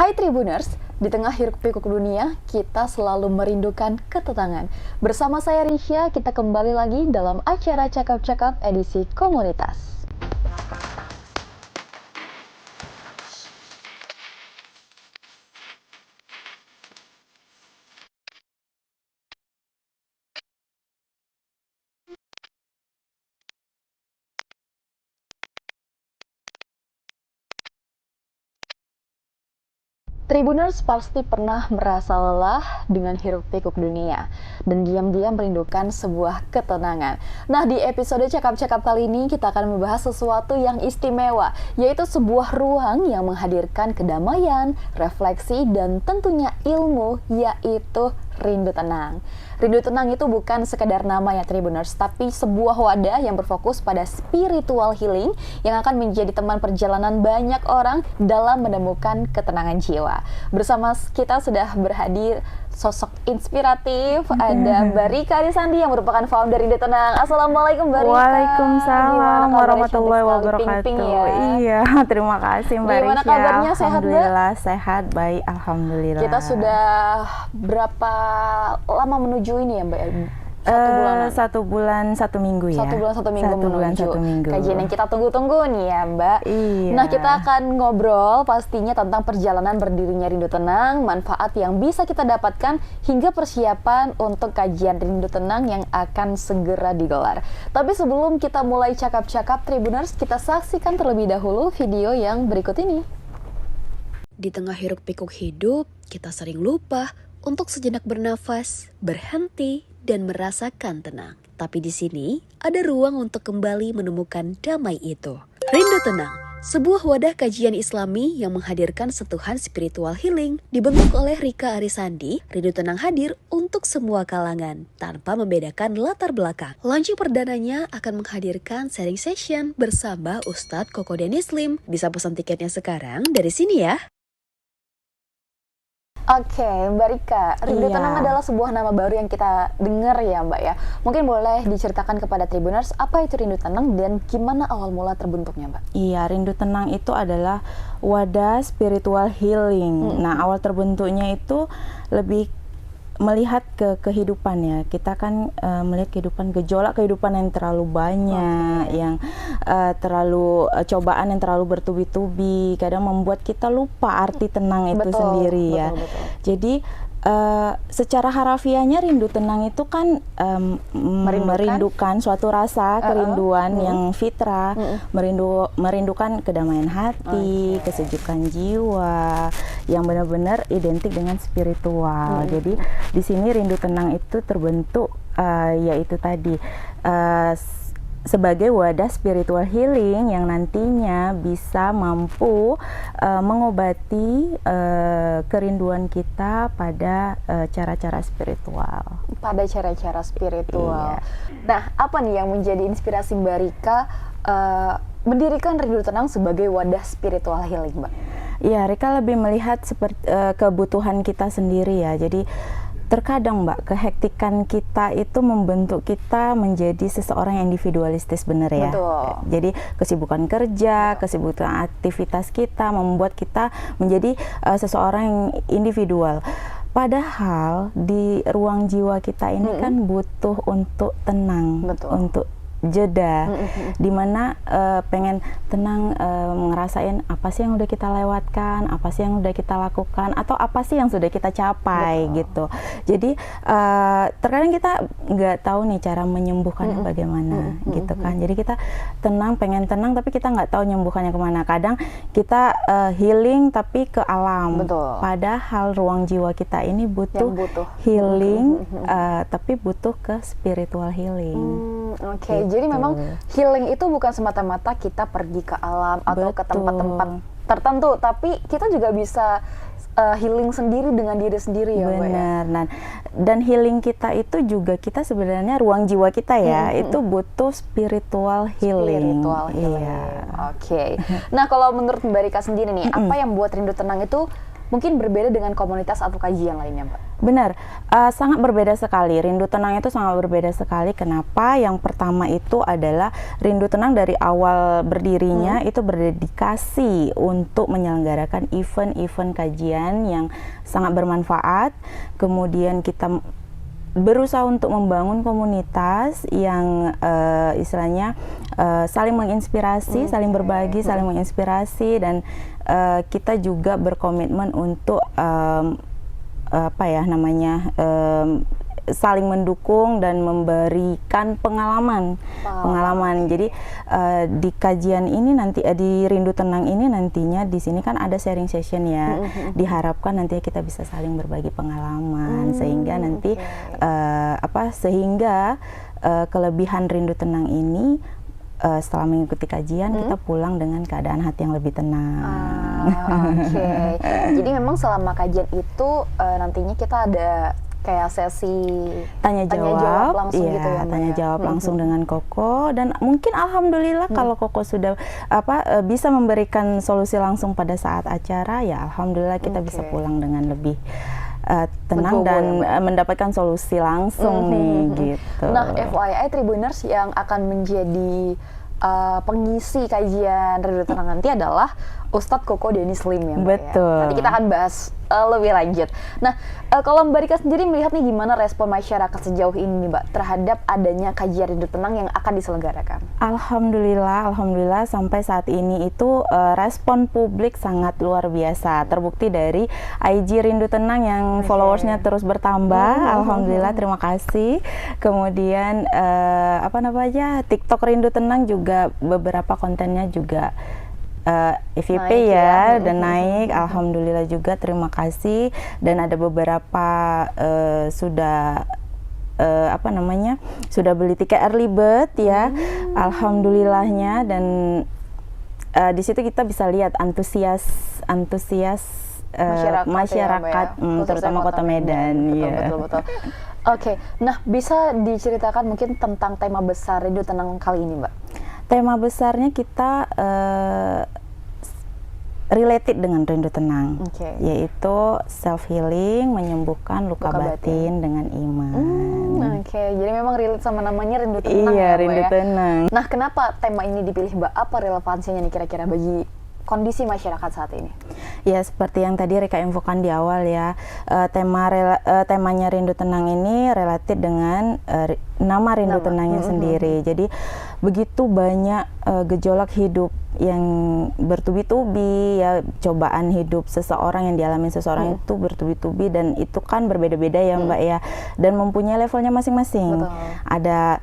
Hai Tribuners, di tengah hiruk-pikuk dunia, kita selalu merindukan ketenangan. Bersama saya Risha, kita kembali lagi dalam acara Cakap-Cakap edisi Komunitas. Tribuners pasti pernah merasa lelah dengan hiruk-pikuk dunia dan diam-diam merindukan sebuah ketenangan. Nah, di episode Cakap-Cakap kali ini kita akan membahas sesuatu yang istimewa, yaitu sebuah ruang yang menghadirkan kedamaian, refleksi, dan tentunya ilmu, yaitu Rindu Tenang. Rindu Tenang itu bukan sekedar nama ya Tribuners, tapi sebuah wadah yang berfokus pada spiritual healing yang akan menjadi teman perjalanan banyak orang dalam menemukan ketenangan jiwa. Bersama kita sudah berhadir sosok inspiratif, ada Mbak Rika Arisandi yang merupakan founder Rindu Tenang. Assalamualaikum Mbak Rika. Waalaikumsalam warahmatullahi wabarakatuh. Ping-ping ya. Iya, terima kasih Mbak Risha. Gimana kabarnya, sehat Mbak? Alhamdulillah sehat, baik, alhamdulillah. Kita sudah berapa lama menuju ini ya Mbak? Satu bulan satu minggu ya. Satu bulan satu minggu. Kajian yang kita tunggu-tunggu nih ya Mbak. Iya. Nah, kita akan ngobrol pastinya tentang perjalanan berdirinya Rindu Tenang, manfaat yang bisa kita dapatkan hingga persiapan untuk kajian Rindu Tenang yang akan segera digelar. Tapi sebelum kita mulai cakap-cakap Tribuners, kita saksikan terlebih dahulu video yang berikut ini. Di tengah hiruk-pikuk hidup, kita sering lupa untuk sejenak bernafas, berhenti, dan merasakan tenang. Tapi di sini ada ruang untuk kembali menemukan damai itu. Rindu Tenang, sebuah wadah kajian Islami yang menghadirkan sentuhan spiritual healing. Dibentuk oleh Rika Arisandi, Rindu Tenang hadir untuk semua kalangan tanpa membedakan latar belakang. Launching perdananya akan menghadirkan sharing session bersama Ustadz Koko Denislim. Bisa pesan tiketnya sekarang dari sini ya. Oke, Mbak Rika, Rindu Tenang adalah sebuah nama baru yang kita dengar ya Mbak ya. Mungkin boleh diceritakan kepada Tribuners apa itu Rindu Tenang dan gimana awal mula terbentuknya Mbak? Iya, Rindu Tenang itu adalah wadah spiritual healing. Nah, awal terbentuknya itu lebih melihat ke kehidupan ya. Kita kan melihat gejolak kehidupan yang terlalu banyak, yang terlalu cobaan yang terlalu bertubi-tubi, kadang membuat kita lupa arti tenang itu sendiri ya. Betul. Jadi secara harafiahnya Rindu Tenang itu kan merindukan suatu rasa kerinduan yang fitrah, merindukan kedamaian hati, kesejukan jiwa yang benar-benar identik dengan spiritual. Jadi di sini Rindu Tenang itu terbentuk yaitu tadi sebagai wadah spiritual healing yang nantinya bisa mampu mengobati kerinduan kita pada cara-cara spiritual. Pada cara-cara spiritual. Iya. Nah, apa nih yang menjadi inspirasi Mbak Rika mendirikan Rindu Tenang sebagai wadah spiritual healing, Mbak? Iya, Rika lebih melihat seperti kebutuhan kita sendiri ya. Jadi terkadang Mbak, kehektikan kita itu membentuk kita menjadi seseorang yang individualistis, bener ya. Betul. Jadi kesibukan kerja, kesibukan aktivitas kita membuat kita menjadi seseorang yang individual. Padahal di ruang jiwa kita ini kan butuh untuk tenang, untuk jeda, dimana pengen tenang, ngerasain apa sih yang udah kita lewatkan, apa sih yang udah kita lakukan, atau apa sih yang sudah kita capai gitu. Jadi terkadang kita nggak tahu nih cara menyembuhkannya bagaimana gitu kan. Jadi kita pengen tenang tapi kita nggak tahu menyembuhkannya kemana. Kadang kita healing tapi ke alam. Padahal ruang jiwa kita ini butuh healing, tapi butuh ke spiritual healing. Oke. Jadi memang healing itu bukan semata-mata kita pergi ke alam atau ke tempat-tempat tertentu, tapi kita juga bisa healing sendiri dengan diri sendiri ya Mbak. Benar. Nah, dan healing kita itu juga kita sebenarnya ruang jiwa kita ya, itu butuh spiritual healing. Iya. Oke. Nah, kalau menurut Mbak Rika sendiri nih, apa yang membuat Rindu Tenang itu mungkin berbeda dengan komunitas atau kajian lainnya, Mbak? Benar, sangat berbeda sekali. Rindu tenang itu sangat berbeda sekali. Kenapa? Yang pertama itu adalah rindu tenang dari awal berdirinya itu berdedikasi untuk menyelenggarakan event-event kajian yang sangat bermanfaat. Kemudian kita berusaha untuk membangun komunitas yang istilahnya saling menginspirasi, saling berbagi, saling menginspirasi, dan kita juga berkomitmen untuk saling mendukung dan memberikan pengalaman. Jadi di kajian ini nanti di Rindu Tenang ini nantinya di sini kan ada sharing session ya. Diharapkan nanti kita bisa saling berbagi pengalaman sehingga nanti kelebihan Rindu Tenang ini setelah mengikuti kajian kita pulang dengan keadaan hati yang lebih tenang. Jadi memang selama kajian itu nantinya kita ada kayak sesi tanya jawab langsung iya, gitu ya, Mbak, tanya jawab langsung dengan Koko, dan mungkin alhamdulillah kalau Koko sudah bisa memberikan solusi langsung pada saat acara, ya alhamdulillah kita bisa pulang dengan lebih tenang dan mendapatkan solusi langsung nih gitu. Nah, FYI Tribuners yang akan menjadi pengisi kajian Rindu Tenang nanti adalah Ustadz Koko Denny Slim ya, Mbak. Betul. Ya. Nanti kita akan bahas lebih lanjut. Nah, kalau Mbak Rika sendiri melihat nih gimana respon masyarakat sejauh ini nih, Mbak, terhadap adanya kajian Rindu Tenang yang akan diselenggarakan? Alhamdulillah sampai saat ini itu respon publik sangat luar biasa. Terbukti dari IG Rindu Tenang yang followersnya terus bertambah. Alhamdulillah, terima kasih. Kemudian TikTok Rindu Tenang juga beberapa kontennya juga FYP naik ya, dan naik. Alhamdulillah juga, terima kasih. Dan ada beberapa sudah beli tiket early bird ya, alhamdulillahnya. Dan di situ kita bisa lihat antusias masyarakat ya, terutama Kota Medan. Betul. Oke, nah bisa diceritakan mungkin tentang tema besar Rindu Tenang kali ini, Mbak? Tema besarnya kita related dengan Rindu Tenang, yaitu self healing, menyembuhkan luka batin dengan iman. Jadi memang relate sama namanya Rindu Tenang. Iya, ya, Rindu Tenang. Nah, kenapa tema ini dipilih, Mbak? Apa relevansinya nih kira-kira bagi kondisi masyarakat saat ini? Ya, seperti yang tadi Rika infokan di awal ya, temanya Rindu Tenang ini related dengan nama Rindu Tenangnya sendiri. Jadi begitu banyak gejolak hidup yang bertubi-tubi ya, cobaan hidup seseorang yang dialami seseorang itu bertubi-tubi, dan itu kan berbeda-beda ya, Mbak ya, dan mempunyai levelnya masing-masing. Ada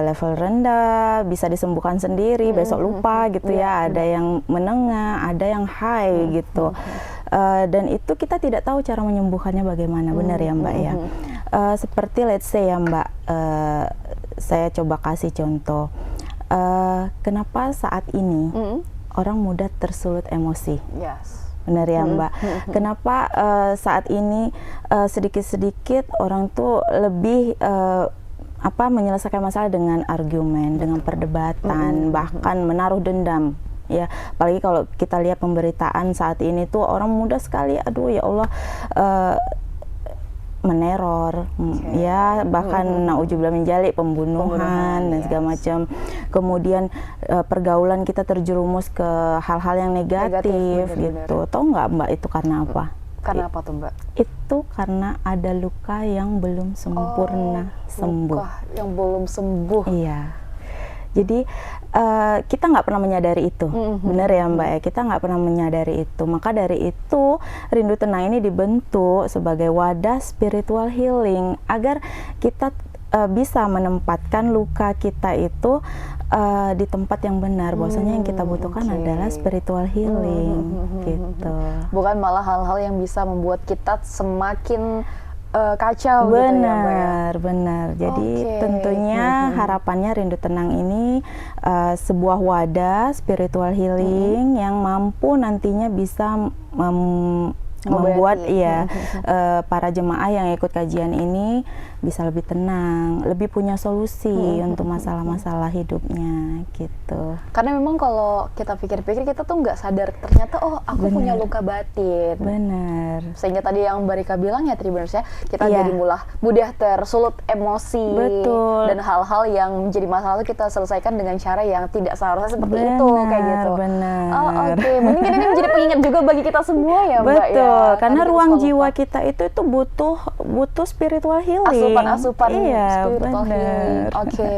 level rendah, bisa disembuhkan sendiri, besok lupa gitu ya, ada yang menengah, ada yang high gitu. Dan itu kita tidak tahu cara menyembuhkannya bagaimana, benar ya, Mbak ya. Seperti let's say ya, Mbak, saya coba kasih contoh. Kenapa saat ini orang mudah tersulut emosi? Benar ya, Mbak. Kenapa saat ini sedikit-sedikit orang tuh lebih menyelesaikan masalah dengan argumen, dengan perdebatan, bahkan menaruh dendam. Ya, apalagi kalau kita lihat pemberitaan saat ini tuh orang mudah sekali, aduh ya Allah, meneror, ya, bahkan nauzubillah min dzalik, pembunuhan dan segala macam. Kemudian pergaulan kita terjerumus ke hal-hal yang negatif gitu. Tahu nggak, Mbak, itu karena apa? Karena apa tuh, Mbak? Itu karena ada luka yang belum sempurna sembuh. Luka yang belum sembuh. Iya. Jadi kita nggak pernah menyadari itu, benar ya, Mbak ya, kita nggak pernah menyadari itu. Maka dari itu Rindu Tenang ini dibentuk sebagai wadah spiritual healing agar kita bisa menempatkan luka kita itu di tempat yang benar. Bahwasanya yang kita butuhkan adalah spiritual healing, gitu. Bukan malah hal-hal yang bisa membuat kita semakin kacau. Benar, gitu ya, Mbak ya? Benar. Jadi tentunya harapannya Rindu Tenang ini sebuah wadah spiritual healing yang mampu nantinya bisa membuat para jemaah yang ikut kajian ini bisa lebih tenang, lebih punya solusi untuk masalah-masalah hidupnya gitu. Karena memang kalau kita pikir-pikir kita tuh nggak sadar ternyata aku punya luka batin. Benar. Sehingga tadi yang Mbak Rika bilang ya Tribuners ya, kita Iya. jadi mudah tersulut emosi. Betul. Dan hal-hal yang menjadi masalah itu kita selesaikan dengan cara yang tidak seharusnya seperti itu, kayak gitu. Benar. Oh, oke. Mungkin ini menjadi pengingat juga bagi kita semua ya, Mbak ya. Betul, karena Tadi kita ruang suka jiwa lupa. kita itu butuh spiritual healing. Asupan Iya, spiritual benar. healing. Oke.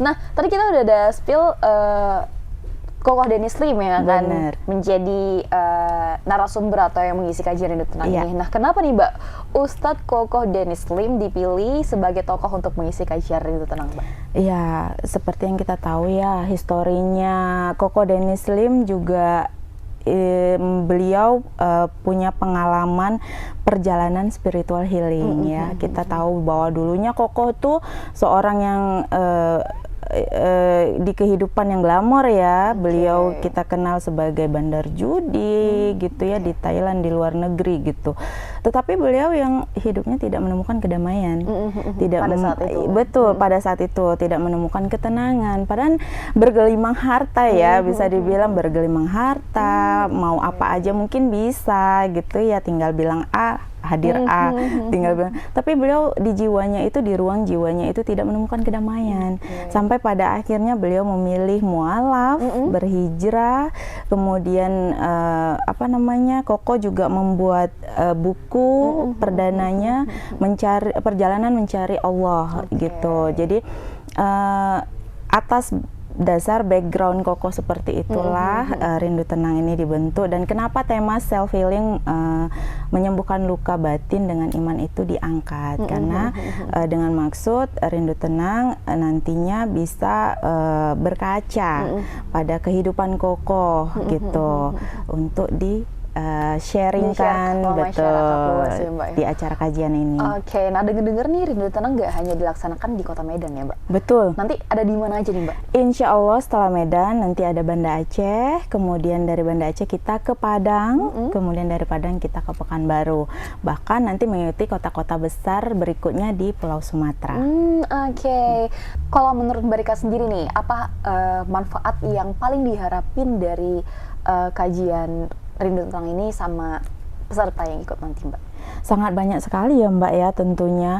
Nah, tadi kita udah ada spill Kokoh Dennis Lim ya kan Benar. menjadi narasumber atau yang mengisi kajian Rindu Tenang Iya. ini. Nah, kenapa nih Mbak Ustadz Kokoh Dennis Lim dipilih sebagai tokoh untuk mengisi kajian Rindu Tenang, Mbak? Iya, seperti yang kita tahu ya, historinya Kokoh Dennis Lim juga beliau punya pengalaman perjalanan spiritual healing ya. Kita tahu bahwa dulunya Kokoh tuh seorang yang di kehidupan yang glamor ya. Beliau kita kenal sebagai bandar judi gitu ya, di Thailand, di luar negeri gitu. Tetapi beliau yang hidupnya tidak menemukan kedamaian. Tidak Pada saat itu. Betul, pada saat itu tidak menemukan ketenangan. Padahal bergelimang harta ya, bisa dibilang bergelimang harta, mau apa aja mungkin bisa gitu ya, tinggal bilang A, hadir A, tinggal bilang. Tapi beliau di jiwanya itu, di ruang jiwanya itu tidak menemukan kedamaian. Sampai pada akhirnya beliau memilih mualaf, berhijrah, kemudian Kokoh juga membuat buku perdananya perjalanan mencari Allah gitu. Jadi atas dasar background Kokoh seperti itulah Rindu Tenang ini dibentuk. Dan kenapa tema self healing menyembuhkan luka batin dengan iman itu diangkat, karena dengan maksud Rindu Tenang nantinya bisa berkaca pada kehidupan Kokoh gitu, untuk sharingkan Di-share ke betul masyarakat luas ya, Mbak, ya? di acara kajian ini. Oke, nah denger-denger nih Rindu Tenang nggak hanya dilaksanakan di Kota Medan ya, Mbak? Betul. Nanti ada di mana aja nih, Mbak? Insya Allah setelah Medan nanti ada Banda Aceh, kemudian dari Banda Aceh kita ke Padang, kemudian dari Padang kita ke Pekanbaru. Bahkan nanti mengikuti kota-kota besar berikutnya di Pulau Sumatera. Oke. Kalau menurut Mbak Rika sendiri nih, apa manfaat yang paling diharapin dari kajian Rindu Tenang ini sama peserta yang ikut nanti, Mbak? Sangat banyak sekali ya Mbak ya tentunya.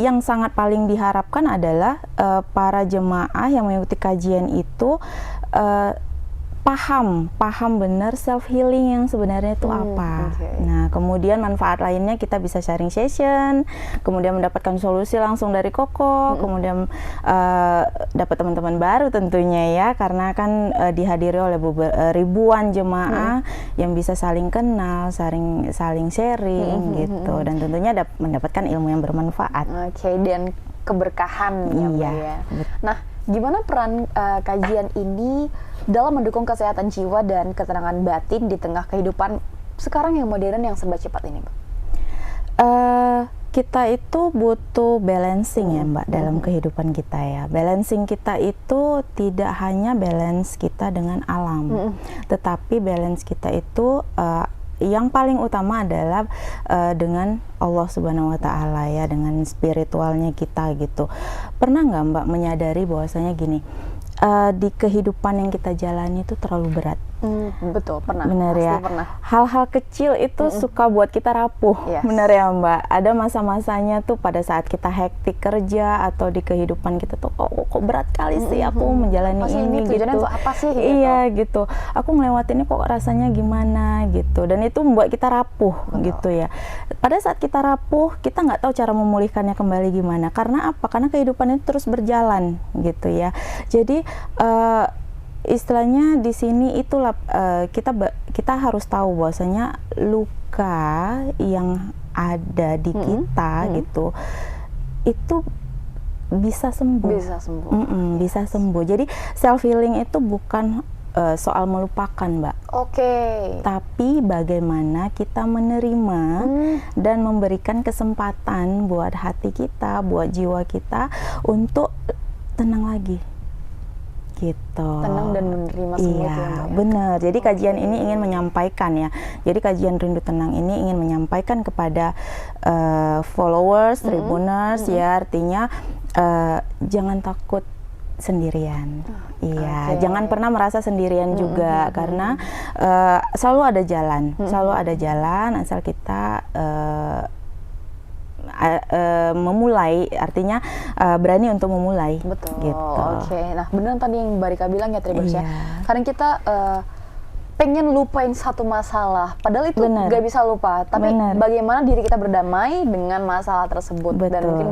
Yang sangat paling diharapkan adalah para jemaah yang mengikuti kajian itu paham benar self healing yang sebenarnya itu apa. Nah, kemudian manfaat lainnya kita bisa sharing session, kemudian mendapatkan solusi langsung dari Kokoh, kemudian dapat teman-teman baru tentunya ya, karena kan dihadiri oleh ribuan jemaah yang bisa saling kenal, saling sharing gitu, dan tentunya mendapatkan ilmu yang bermanfaat. Oke, dan keberkahan ya, Mbak ya. Nah, gimana peran kajian ini dalam mendukung kesehatan jiwa dan ketenangan batin di tengah kehidupan sekarang yang modern yang serba cepat ini, Mbak? Kita itu butuh balancing ya Mbak dalam kehidupan kita ya. Balancing kita itu tidak hanya balance kita dengan alam, tetapi balance kita itu yang paling utama adalah dengan Allah Subhanahu wa Ta'ala ya, dengan spiritualnya kita gitu. Pernah nggak Mbak menyadari bahwasanya gini, di kehidupan yang kita jalani itu terlalu berat? Betul, pernah. Benar Pasti ya. pernah. Hal-hal kecil itu suka buat kita rapuh. Yes. Benar ya Mbak. Ada masa-masanya tuh pada saat kita hektik kerja atau di kehidupan kita tuh kok berat kali sih aku menjalani Apa sih ini tujuannya gitu. untuk apa sih gitu? Iya gitu. Aku ngelewatinnya kok rasanya gimana gitu. Dan itu membuat kita rapuh gitu ya. Pada saat kita rapuh, kita nggak tahu cara memulihkannya kembali gimana. Karena apa? Karena kehidupan itu terus berjalan gitu ya. Jadi istilahnya di sini itulah kita harus tahu bahwasanya luka yang ada di kita gitu itu bisa sembuh. Bisa sembuh. Jadi self healing itu bukan soal melupakan, Mbak. Tapi bagaimana kita menerima dan memberikan kesempatan buat hati kita, buat jiwa kita untuk tenang lagi. Gitu. Tenang dan menerima semua itu ya, Mbak, ya? Benar. Jadi kajian ini ingin menyampaikan ya. Jadi kajian Rindu Tenang ini ingin menyampaikan kepada followers, tribuners ya, artinya jangan takut sendirian. Iya, Oke. jangan pernah merasa sendirian juga karena selalu ada jalan, asal kita memulai, artinya berani untuk memulai. Betul. Gitu. Oke. Nah, benar tadi yang Mbak Rika bilang ya Tribuners ya. Iya. Kadang kita pengen lupain satu masalah, padahal itu Bener. nggak bisa lupa. Tapi Bener. bagaimana diri kita berdamai dengan masalah tersebut dan Betul. mungkin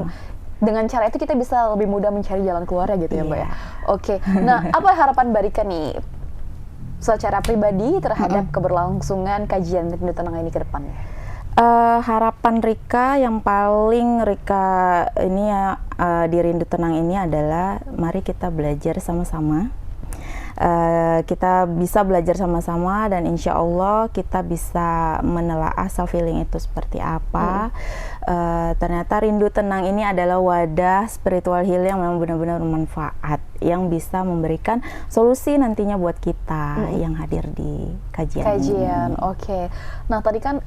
dengan cara itu kita bisa lebih mudah mencari jalan keluarnya gitu ya Mbak ya. Iya. Oke. Nah, apa harapan Mbak Rika nih secara pribadi terhadap keberlangsungan kajian Rindu Tenang ini ke depannya? Harapan Rika yang paling Rika ini ya di Rindu Tenang ini adalah mari kita belajar sama-sama. Kita bisa belajar sama-sama dan insya Allah kita bisa menelaah self healing itu seperti apa. Ternyata Rindu Tenang ini adalah wadah spiritual healing yang memang benar-benar bermanfaat, yang bisa memberikan solusi nantinya buat kita yang hadir di kajian ini. Oke. Nah tadi kan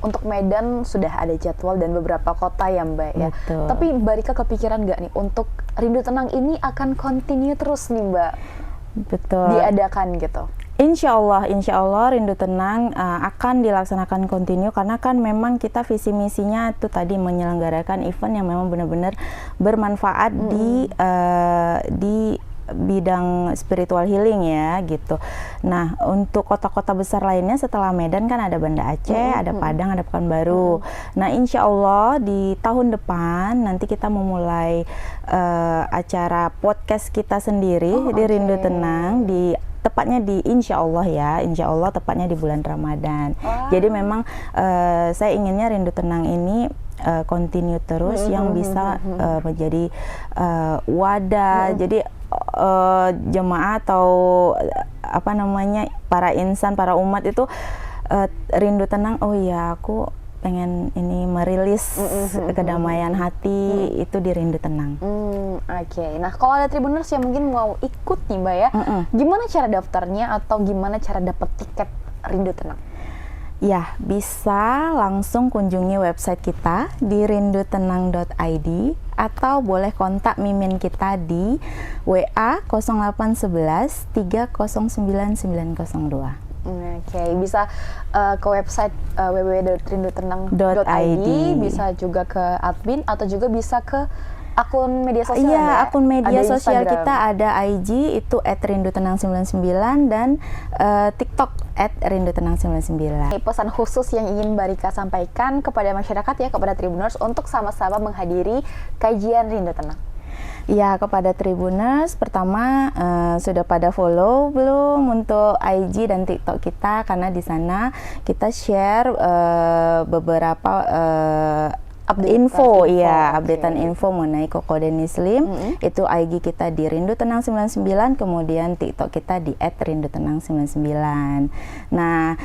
untuk Medan sudah ada jadwal dan beberapa kota ya Mbak ya. Betul. Tapi Mbak Rika kepikiran nggak nih untuk Rindu Tenang ini akan continue terus nih Mbak? Betul. Diadakan gitu. Insya Allah Rindu Tenang akan dilaksanakan kontinu karena kan memang kita visi misinya itu tadi menyelenggarakan event yang memang benar-benar bermanfaat di bidang spiritual healing ya gitu. Nah untuk kota-kota besar lainnya setelah Medan kan ada Banda Aceh, ada Padang, ada Pekanbaru. Nah insya Allah di tahun depan nanti kita memulai acara podcast kita sendiri di Rindu Tenang tepatnya di insya Allah tepatnya di bulan Ramadan. Jadi memang saya inginnya Rindu Tenang ini continue terus yang bisa menjadi wadah. Jadi jemaah atau apa namanya para insan, para umat itu rindu tenang. Oh iya, aku pengen ini merilis kedamaian hati itu di Rindu Tenang. Oke. Nah kalau ada Tribuners yang mungkin mau ikut nih Mbak ya, gimana cara daftarnya atau gimana cara dapat tiket Rindu Tenang? Ya, bisa langsung kunjungi website kita di rindutenang.id atau boleh kontak mimin kita di WA 0811 309 902. Oke, bisa ke website www.rindutenang.id, bisa juga ke admin atau juga bisa ke akun media sosial. Iya, akun media sosial Instagram. kita ada IG itu @rindutenang99 dan TikTok @rindutenang99. Pesan khusus yang ingin Mbak Rika sampaikan kepada masyarakat ya, kepada Tribuners untuk sama-sama menghadiri kajian Rindu Tenang. Ya, kepada Tribuners, pertama sudah pada follow belum untuk IG dan TikTok kita, karena di sana kita share beberapa updatean info mengenai Koko Denis Lim. Itu IG kita di Rindu Tenang 99, kemudian TikTok kita di @rindutenang99. Nah,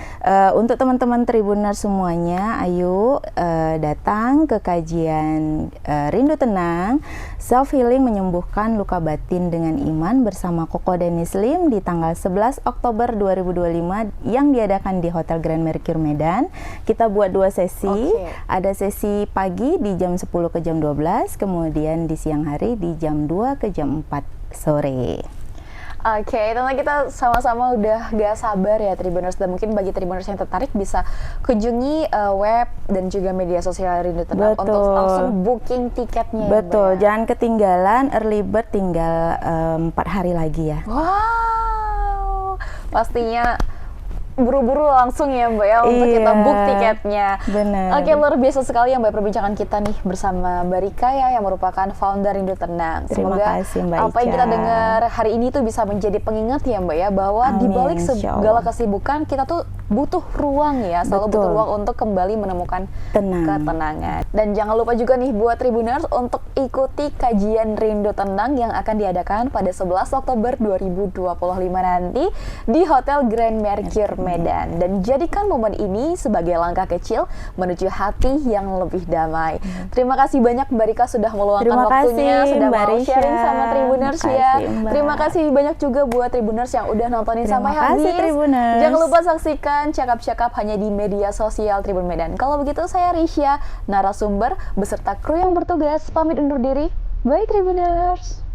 untuk teman-teman Tribuners semuanya, ayo datang ke kajian Rindu Tenang Self Healing Menyembuhkan Luka Batin dengan Iman bersama Koko Denis Lim di tanggal 11 Oktober 2025 yang diadakan di Hotel Grand Mercure Medan. Kita buat 2 sesi. Ada sesi pagi di jam 10 ke jam 12, kemudian di siang hari di jam 2 ke jam 4 sore. Oke, tentunya kita sama-sama udah gak sabar ya Tribuners, dan mungkin bagi Tribuners yang tertarik bisa kunjungi web dan juga media sosial Rindu Tenang untuk langsung booking tiketnya. Betul, ya, jangan ketinggalan, early bird tinggal 4 hari lagi ya. Wow, pastinya buru-buru langsung ya Mbak ya untuk kita book tiketnya. Benar. Oke, luar biasa sekali ya Mbak perbincangan kita nih bersama Mbak Rika ya, yang merupakan founder Rindu Tenang. Terima Semoga kasih Mbak apa yang kita dengar hari ini tuh bisa menjadi pengingat ya Mbak ya, bahwa di balik segala kesibukan kita tuh butuh ruang ya, selalu butuh ruang untuk kembali menemukan ketenangan. Dan jangan lupa juga nih buat Tribuners untuk ikuti kajian Rindu Tenang yang akan diadakan pada 11 Oktober 2025 nanti di Hotel Grand Mercure Medan, dan jadikan momen ini sebagai langkah kecil menuju hati yang lebih damai. Terima kasih banyak Mbak Rika sudah meluangkan waktunya, sudah mau sharing sama Tribuners ya. Terima kasih banyak juga buat Tribuners yang udah nontonin sampai habis. Jangan lupa saksikan cakap-cakap hanya di media sosial Tribun Medan. Kalau begitu saya Risha, narasumber beserta kru yang bertugas pamit undur diri. Bye Tribuners.